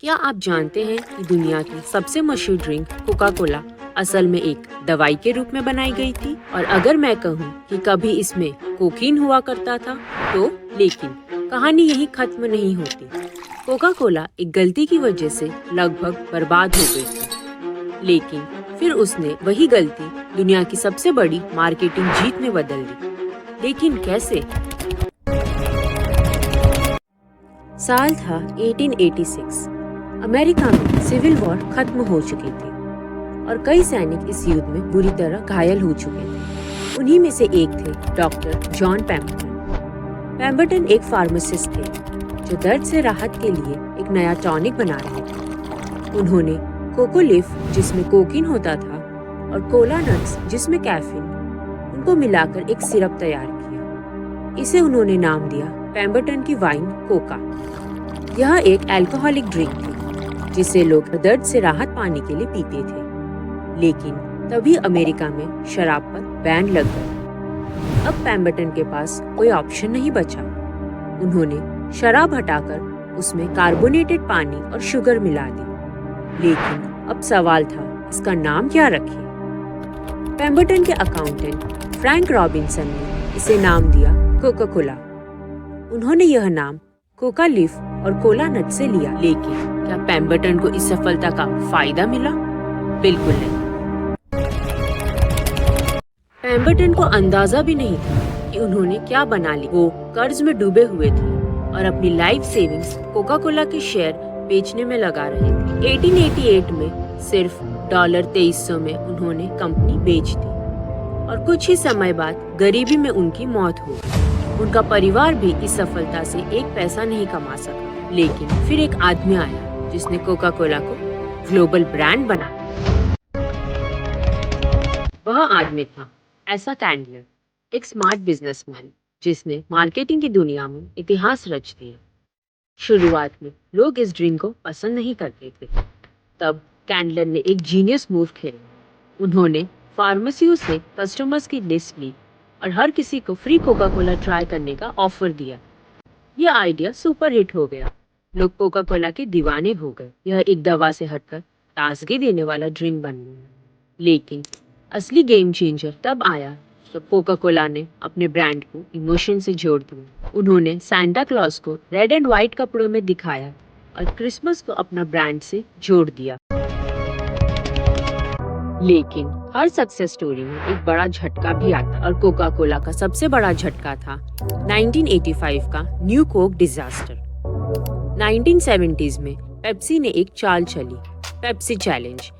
क्या आप जानते हैं कि दुनिया की सबसे मशहूर ड्रिंक कोका कोला असल में एक दवाई के रूप में बनाई गई थी? और अगर मैं कहूँ कि कभी इसमें कोकीन हुआ करता था तो लेकिन कहानी यही खत्म नहीं होती। कोका कोला एक गलती की वजह से लगभग बर्बाद हो गई थी, लेकिन फिर उसने वही गलती दुनिया की सबसे बड़ी मार्केटिंग जीत में बदल दी। लेकिन कैसे? साल था 1886। अमेरिका में सिविल वॉर खत्म हो चुकी थी और कई सैनिक इस युद्ध में बुरी तरह घायल हो चुके थे। उन्हीं में से एक थे डॉक्टर जॉन पेम्बरटन। पेम्बरटन एक फार्मासिस्ट थे जो दर्द से राहत के लिए एक नया टॉनिक बना रहे थे। उन्होंने कोको लीफ जिसमें कोकीन होता था और कोला नट्स जिसमें कैफीन, उनको मिलाकर एक सिरप तैयार किया। इसे उन्होंने नाम दिया पेम्बरटन की वाइन कोका। यह एक अल्कोहलिक ड्रिंक थी जिसे लोग दर्द से राहत पाने के लिए पीते थे। लेकिन तभी अमेरिका में शराब पर बैन लग गया। अब पेम्बरटन के पास कोई ऑप्शन नहीं बचा। उन्होंने शराब हटाकर उसमें कार्बोनेटेड पानी और शुगर मिला दी। लेकिन अब सवाल था, इसका नाम क्या रखें? पेम्बरटन के अकाउंटेंट फ्रैंक रॉबिन्सन ने इसे नाम दिया कोका कोला। उन्होंने यह नाम कोका लीफ और कोला नट से लिया। लेकिन क्या पेम्बरटन को इस सफलता का फायदा मिला? बिल्कुल नहीं। पेम्बरटन को अंदाजा भी नहीं था कि उन्होंने क्या बना ली। वो कर्ज में डूबे हुए थे और अपनी लाइफ सेविंग्स कोका कोला के शेयर बेचने में लगा रहे थे। 1888 में सिर्फ $2300 में उन्होंने कंपनी बेच दी और कुछ ही समय बाद गरीबी में उनकी मौत हो गई। उनका परिवार भी इस सफलता से एक पैसा नहीं कमा सका। लेकिन फिर एक आदमी आया जिसने कोका कोला को ग्लोबल ब्रांड बनाया। वह आदमी था एसा कैंडलर, एक स्मार्ट बिजनेसमैन जिसने मार्केटिंग की दुनिया में इतिहास रच दिया। शुरुआत में लोग इस ड्रिंक को पसंद नहीं करते थे। तब कैंडलर ने एक जीनियस मूव खेला। उन्होंने फार्मेसियों से कस्टमर्स की लिस्ट ली और हर किसी को फ्री कोका कोला ट्राई करने का ऑफर दिया। यह आइडिया सुपर हिट हो गया। लोग कोका कोला के दीवाने हो गए। यह एक दवा से हटकर ताजगी देने वाला ड्रिंक बन गया। लेकिन असली गेम चेंजर तब आया जब कोका कोला ने अपने ब्रांड को इमोशन से जोड़ दिया। उन्होंने सांता क्लॉज को रेड एंड व्हाइट कपड़ों में दिखाया और क्रिसमस को अपना ब्रांड से जोड़ दिया। लेकिन हर सक्सेस स्टोरी में एक बड़ा झटका भी आता और कोका कोला का सबसे बड़ा झटका था 1985 का न्यू कोक डिजास्टर। 1970s में पेप्सी ने एक चाल चली, पेप्सी चैलेंज।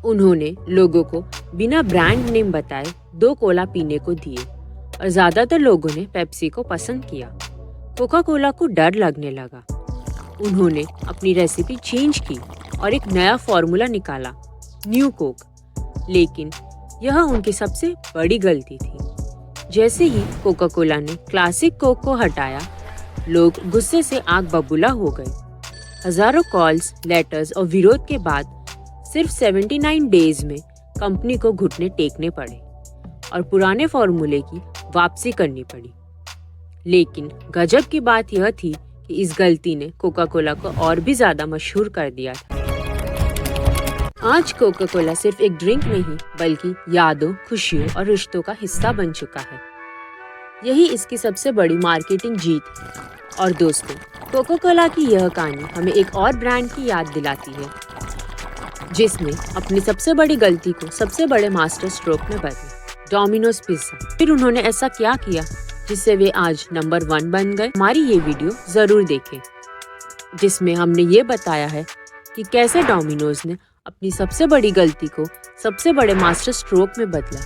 उन्होंने लोगों को बिना ब्रांड नेम बताए 2 कोला पीने को दिए और ज्यादातर लोगों ने पेप्सी को पसंद किया। कोका कोला को डर लगने लगा। उन्होंने अपनी रेसिपी चेंज की और एक नया फॉर्मूला निकाला, न्यू कोक। लेकिन यह उनकी सबसे बड़ी गलती थी। जैसे ही कोका कोला ने क्लासिक कोक को हटाया, लोग गुस्से से आग बबूला हो गए। हजारों कॉल्स, लेटर्स और विरोध के बाद सिर्फ 79 डेज में कंपनी को घुटने टेकने पड़े और पुराने फॉर्मूले की वापसी करनी पड़ी। लेकिन गजब की बात यह थी कि इस गलती ने कोका कोला को और भी ज्यादा मशहूर कर दिया था। आज कोका कोला सिर्फ एक ड्रिंक नहीं बल्कि यादों, खुशियों और रिश्तों का हिस्सा बन चुका है। यही इसकी सबसे बड़ी मार्केटिंग जीत है। और दोस्तों, कोका कोला की यह कहानी हमें एक और ब्रांड की याद दिलाती है जिसने अपनी सबसे बड़ी गलती को सबसे बड़े मास्टर स्ट्रोक में बदला, डोमिनोज पिज्जा। फिर उन्होंने ऐसा क्या किया जिससे वे आज नंबर 1 बन गए? हमारी ये वीडियो जरूर देखें जिसमें हमने ये बताया है कि कैसे डोमिनोज ने अपनी सबसे बड़ी गलती को सबसे बड़े मास्टर स्ट्रोक में बदला।